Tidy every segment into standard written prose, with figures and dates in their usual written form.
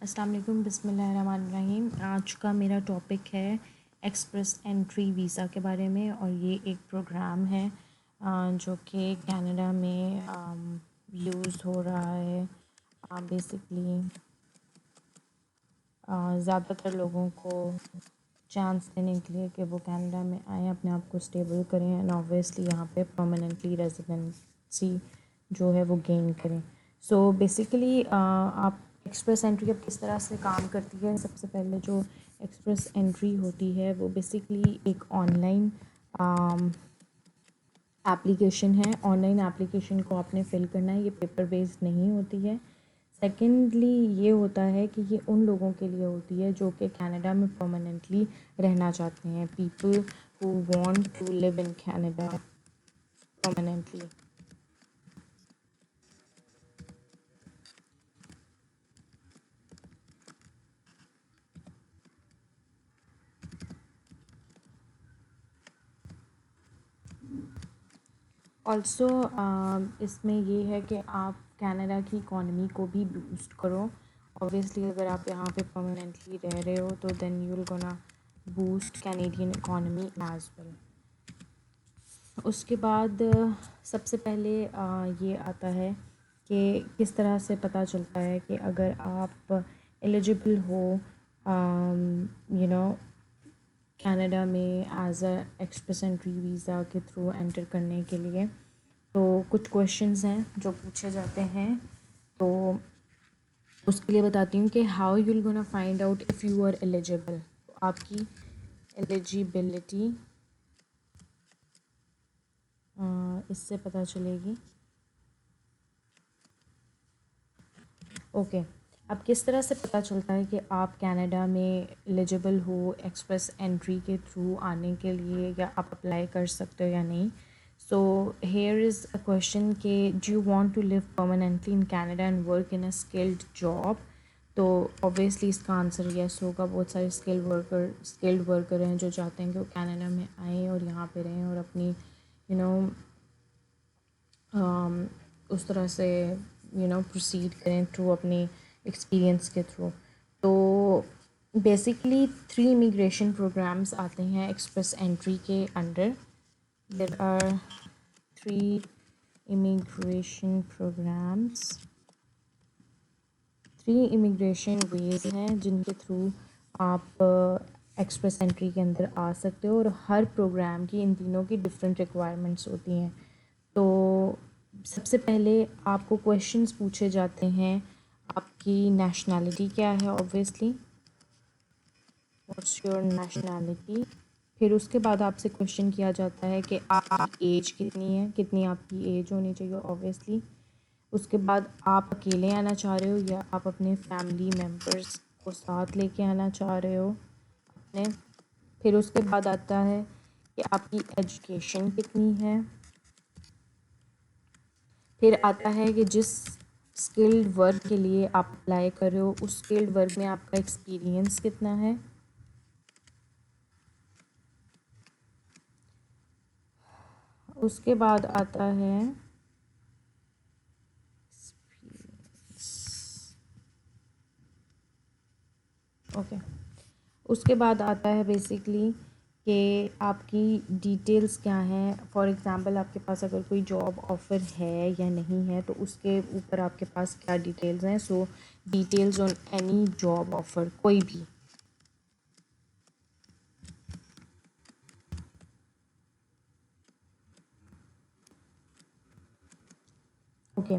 अस्सलाम वालेकुम, बिस्मिल्लाहिर्रहमानिर्रहीम। आज का मेरा टॉपिक है एक्सप्रेस एंट्री वीज़ा के बारे में, और ये एक प्रोग्राम है जो कि कनाडा में यूज़ हो रहा है। बेसिकली ज़्यादातर लोगों को चांस देने के लिए कि वो कनाडा में आएँ, अपने आप को स्टेबल करें एंड ऑब्वियसली यहाँ पे परमानेंटली रेजिडेंसी जो है वो गेन करें। सो बेसिकली आप एक्सप्रेस एंट्री अब किस तरह से काम करती है। सबसे पहले जो एक्सप्रेस एंट्री होती है वो बेसिकली एक ऑनलाइन एप्लीकेशन है। ऑनलाइन एप्लीकेशन को आपने फ़िल करना है, ये पेपर बेस्ड नहीं होती है। सेकेंडली ये होता है कि ये उन लोगों के लिए होती है जो कि कनाडा में परमानेंटली रहना चाहते हैं, people who want to live in Canada permanently. Also इसमें ये है कि आप कनाडा की इकॉनमी को भी बूस्ट करो। ऑब्वियसली अगर आप यहाँ पे परमानेंटली रह रहे हो तो then you will gonna boost Canadian economy as well. उसके बाद सबसे पहले ये आता है कि किस तरह से पता चलता है कि अगर आप एलिजिबल हो यू नो कनाडा में as a express entry visa के थ्रू एंटर करने के लिए। तो कुछ क्वेश्चंस हैं जो पूछे जाते हैं, तो उसके लिए बताती हूँ कि how you will gonna find out if you are eligible. तो आपकी एलिजिबिलिटी इससे पता चलेगी। ओके, अब किस तरह से पता चलता है कि आप कनाडा में एलिजिबल हो एक्सप्रेस एंट्री के थ्रू आने के लिए, या आप अप्लाई कर सकते हो या नहीं। So here is a question कि do you want to live permanently in Canada and work in a skilled job. तो ऑब्वियसली इसका आंसर येस होगा। बहुत सारे स्किल्ड वर्कर हैं जो चाहते हैं कि वो कनाडा में आएँ और यहाँ पे रहें और अपनी यू नो उस तरह से प्रोसीड करें थ्रू अपनी एक्सपीरियंस के थ्रू। तो बेसिकली 3 इमिग्रेशन प्रोग्राम्स आते हैं एक्सप्रेस एंट्री के under. There are 3 immigration programs, 3 immigration ways हैं जिनके थ्रू आप एक्सप्रेस एंट्री के अंदर आ सकते हो, और हर प्रोग्राम की इन तीनों की डिफरेंट रिक्वायरमेंट्स होती हैं। तो सबसे पहले आपको क्वेश्चंस पूछे जाते हैं, आपकी नेशनैलिटी क्या है, ऑब्वियसली व्हाट्स योर नेशनैलिटी। फिर उसके बाद आपसे क्वेश्चन किया जाता है कि आपकी एज कितनी है, कितनी आपकी एज होनी चाहिए, ऑब्वियसली। उसके बाद आप अकेले आना चाह रहे हो या आप अपने फैमिली मेम्बर्स को साथ लेके आना चाह रहे हो अपने। फिर उसके बाद आता है कि आपकी एजुकेशन कितनी है। फिर आता है कि जिस स्किल्ड वर्क के लिए आप अप्लाई कर रहे हो उस स्किल्ड वर्क में आपका एक्सपीरियंस कितना है। उसके बाद आता है ओके, उसके बाद आता है बेसिकली कि आपकी डिटेल्स क्या हैं। फॉर एग्ज़ाम्पल आपके पास अगर कोई जॉब ऑफ़र है या नहीं है तो उसके ऊपर आपके पास क्या डिटेल्स हैं। So details on any job offer, कोई भी। ओके,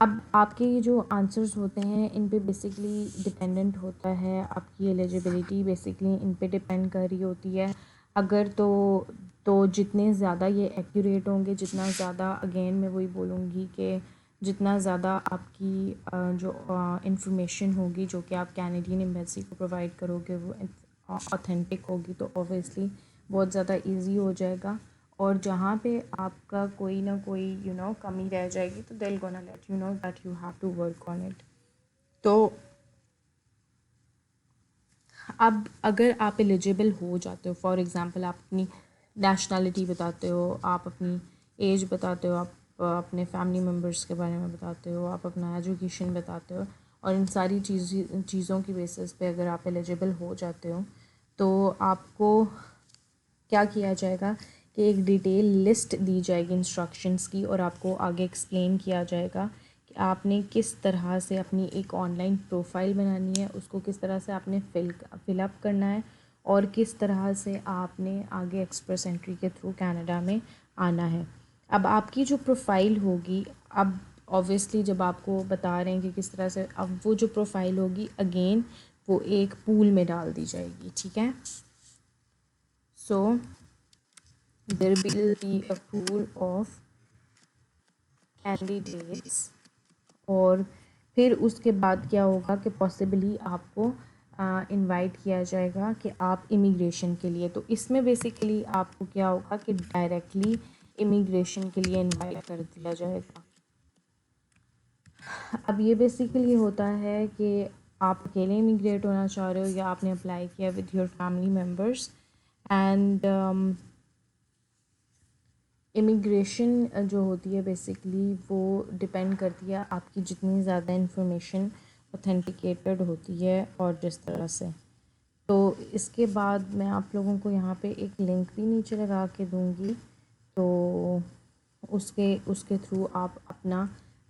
अब आपके ये जो आंसर्स होते हैं इन पे बेसिकली डिपेंडेंट होता है आपकी एलिजिबिलिटी, बेसिकली इन पे डिपेंड कर रही होती है। अगर तो जितने ज़्यादा ये एक्यूरेट होंगे, जितना ज़्यादा, अगेन मैं वही बोलूँगी कि जितना ज़्यादा आपकी जो इंफॉर्मेशन होगी जो कि आप कैनेडियन एम्बेसी को प्रोवाइड करोगे वो ऑथेंटिक होगी, तो ऑब्वियसली बहुत ज़्यादा इजी हो जाएगा। और जहाँ पे आपका कोई ना कोई कमी रह जाएगी तो they'll gonna let you know that you have to work on it। तो अब अगर आप एलिजिबल हो जाते हो, फॉर एग्ज़ाम्पल आप अपनी नेशनैलिटी बताते हो, आप अपनी एज बताते हो, आप अपने फैमिली मेम्बर्स के बारे में बताते हो, आप अपना एजुकेशन बताते हो, और इन सारी चीज़ों की बेसिस पे अगर आप एलिजिबल हो जाते हो तो आपको क्या किया जाएगा कि एक डिटेल लिस्ट दी जाएगी इंस्ट्रक्शंस की, और आपको आगे एक्सप्लेन किया जाएगा कि आपने किस तरह से अपनी एक ऑनलाइन प्रोफाइल बनानी है, उसको किस तरह से आपने फिलअप करना है, और किस तरह से आपने आगे एक्सप्रेस एंट्री के थ्रू कनाडा में आना है। अब आपकी जो प्रोफाइल होगी, अब ऑब्वियसली जब आपको बता रहे हैं कि किस तरह से, अब वो जो प्रोफाइल होगी अगेन वो एक पूल में डाल दी जाएगी, ठीक है। सो there will be a pool of candidates, और फिर उसके बाद क्या होगा कि पॉसिबली आपको इनवाइट किया जाएगा कि आप इमिग्रेशन के लिए, तो इसमें बेसिकली आपको क्या होगा कि डायरेक्टली इमिग्रेशन के लिए इनवाइट कर दिया जाएगा। अब ये बेसिकली होता है कि आप अकेले इमिग्रेट होना चाह रहे हो या आपने अप्लाई किया with your family members, and immigration जो होती है बेसिकली वो डिपेंड करती है आपकी जितनी ज़्यादा इंफॉर्मेशन ऑथेंटिकेटेड होती है और जिस तरह से। तो इसके बाद मैं आप लोगों को यहाँ पे एक लिंक भी नीचे लगा के दूँगी, तो उसके उसके थ्रू आप अपना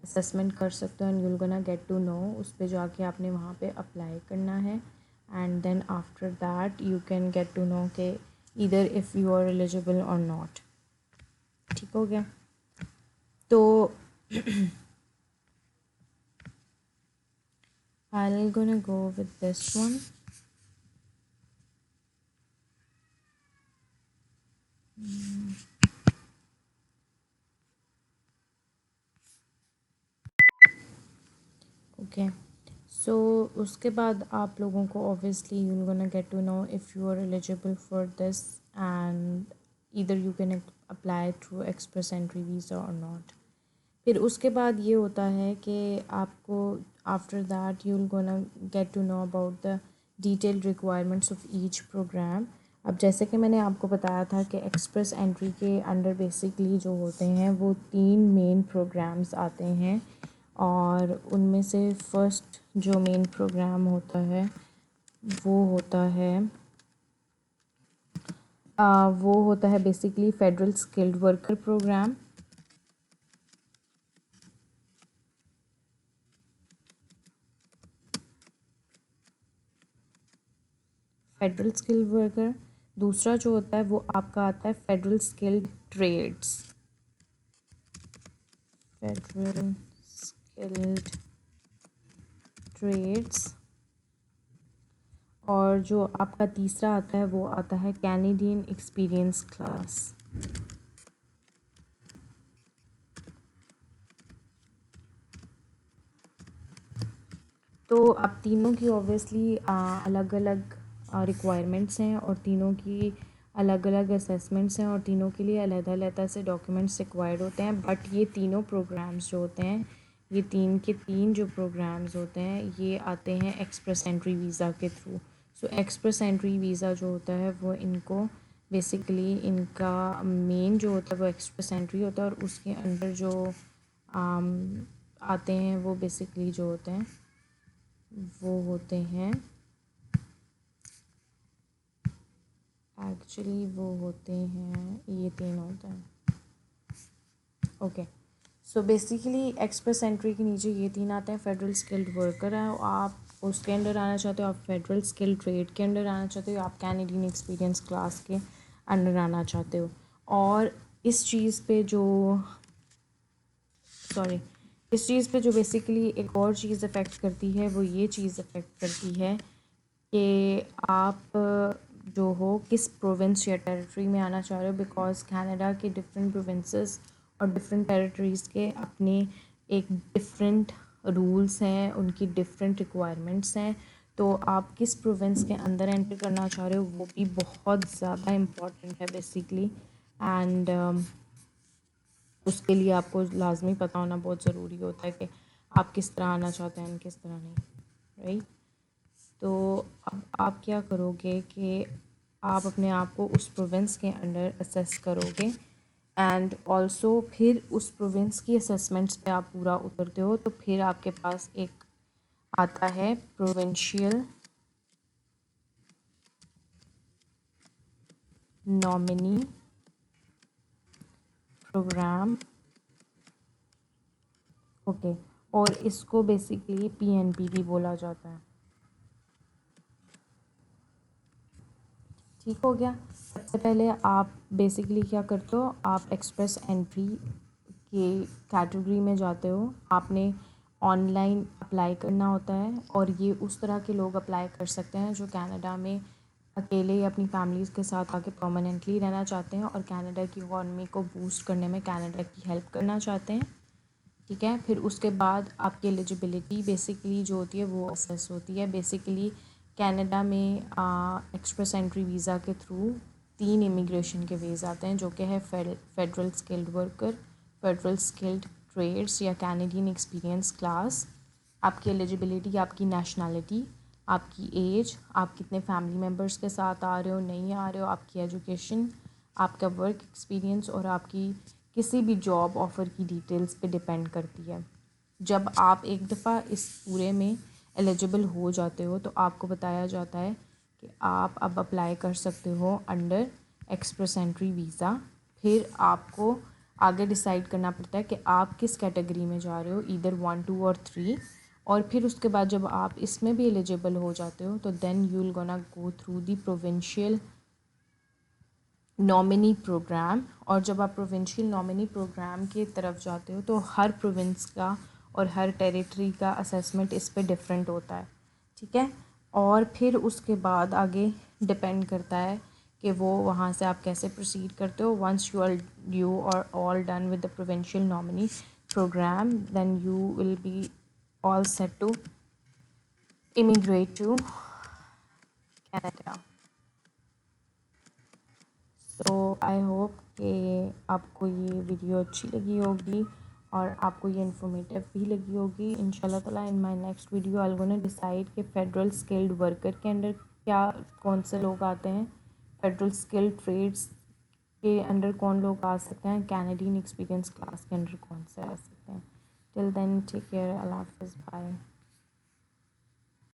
असेसमेंट कर सकते हो, and you'll gonna get to know उस पे जाके आपने वहाँ पे अप्लाई करना है, and then after that you can get to know के either if you are eligible और नॉट। ठीक हो गया। तो I'm gonna go with this one. Okay, so उसके बाद आप लोगों को obviously you gonna get to know if you are eligible for this, and either you can apply through express entry visa और नॉट। फिर उसके बाद ये होता है कि आपको after that you will gonna get to know about the detailed requirements of each program. अब जैसे कि मैंने आपको बताया था कि एक्सप्रेस एंट्री के अंडर बेसिकली जो होते हैं वो 3 मेन प्रोग्राम्स आते हैं, और उनमें से फर्स्ट जो मेन प्रोग्राम होता है वो होता है basically federal skilled worker program. Federal skilled worker. दूसरा जो होता है वो आपका आता है federal skilled trades, federal skilled trades. और जो आपका तीसरा आता है वो आता है कैनेडियन एक्सपीरियंस क्लास। तो अब तीनों की ऑब्वियसली अलग अलग रिक्वायरमेंट्स हैं, और तीनों की अलग अलग असेसमेंट्स हैं, और तीनों के लिए अलग-अलग से डॉक्यूमेंट्स रिक्वायर्ड होते हैं। बट ये तीनों प्रोग्राम्स जो होते हैं, ये 3 के 3 जो प्रोग्राम्स होते हैं ये आते हैं एक्सप्रेस एंट्री वीज़ा के थ्रू। सो एक्सप्रेस एंट्री वीज़ा जो होता है वो इनको बेसिकली इनका मेन जो होता है वो एक्सप्रेस एंट्री होता है, और उसके अंडर जो आते हैं वो बेसिकली जो होते हैं वो होते हैं एक्चुअली वो होते हैं ये 3 होते हैं। Okay, so basically express entry के नीचे ये 3 आते हैं। फेडरल स्किल्ड वर्कर है, आप उसके अंडर आना चाहते हो, आप फेडरल स्किल्ड ट्रेड के अंडर आना चाहते हो, आप कैनेडियन एक्सपीरियंस क्लास के अंडर आना चाहते हो। और इस चीज़ पे जो बेसिकली एक और चीज़ अफेक्ट करती है वो ये चीज़ अफेक्ट करती है कि आप जो हो किस प्रोविंस या टेरिटरी में आना चाह रहे हो, बिकॉज़ कनाडा के डिफरेंट प्रोविंसेस और डिफरेंट टेरिटरीज़ के अपने एक डिफरेंट रूल्स हैं, उनकी डिफरेंट रिक्वायरमेंट्स हैं। तो आप किस प्रोविंस के अंदर एंटर करना चाह रहे हो वो भी बहुत ज़्यादा इम्पॉर्टेंट है बेसिकली, एंड उसके लिए आपको लाजमी पता होना बहुत ज़रूरी होता है कि आप किस तरह आना चाहते हैं किस तरह नहीं, राइट। तो अब आप क्या करोगे कि आप अपने आप को उस प्रोविंस के अंडर असेस करोगे, एंड ऑल्सो फिर उस प्रोविंस की असेसमेंट्स पे आप पूरा उतरते हो, तो फिर आपके पास एक आता है प्रोविंशियल नॉमिनी प्रोग्राम। ओके, और इसको बेसिकली पीएनपी भी बोला जाता है। ठीक हो गया। सबसे पहले आप बेसिकली क्या करते हो, आप एक्सप्रेस एंट्री के कैटेगरी में जाते हो। आपने ऑनलाइन अप्लाई करना होता है, और ये उस तरह के लोग अप्लाई कर सकते हैं जो कनाडा में अकेले या अपनी फैमिलीज़ के साथ आके परमानेंटली रहना चाहते हैं और कनाडा की इकॉनमी को बूस्ट करने में कनाडा की हेल्प करना चाहते हैं। ठीक है, फिर उसके बाद आपकी एलिजिबिलिटी बेसिकली जो होती है वो असेस होती है। बेसिकली कनाडा में एक्सप्रेस एंट्री वीज़ा के थ्रू 3 इमिग्रेशन के वेज़ आते हैं, जो कि है federal skilled worker, federal skilled trades या कैनेडियन एक्सपीरियंस क्लास। आपकी एलिजिबिलिटी, आपकी नेशनैलिटी, आपकी एज, आप कितने फैमिली मेम्बर्स के साथ आ रहे हो, नहीं आ रहे हो, आपकी एजुकेशन, आपका वर्क एक्सपीरियंस और आपकी किसी भी जॉब ऑफ़र की डिटेल्स पे डिपेंड करती है। जब आप एक दफ़ा इस पूरे में एलिजिबल हो जाते हो तो आपको बताया जाता है कि आप अब अप्लाई कर सकते हो अंडर एक्सप्रेस एंट्री वीज़ा। फिर आपको आगे डिसाइड करना पड़ता है कि आप किस कैटेगरी में जा रहे हो, ईदर 1, 2 और 3। और फिर उसके बाद जब आप इसमें भी एलिजिबल हो जाते हो तो then you will gonna go through the provincial nominee program. और जब आप प्रोविंशियल नॉमिनी प्रोग्राम की तरफ जाते हो तो हर प्रोविंस का और हर टेरिटरी का असेसमेंट इस पे डिफरेंट होता है। ठीक है, और फिर उसके बाद आगे डिपेंड करता है कि वो वहाँ से आप कैसे प्रोसीड करते हो। Once you are all done with the provincial nominee program, then you will be all set to immigrate to Canada. So I hope कि आपको ये वीडियो अच्छी लगी होगी और आपको ये इन्फॉर्मेटिव भी लगी होगी। इंशाल्लाह ताला in my next video I gonna decide कि फेडरल स्किल्ड वर्कर के अंडर क्या कौन से लोग आते हैं, फेडरल स्किल्ड ट्रेड्स के अंडर कौन लोग आ सकते हैं, कैनेडियन एक्सपीरियंस क्लास के अंडर कौन से आ सकते हैं। टिल देन टेक केयर, अल्लाह हाफिज़, बाय।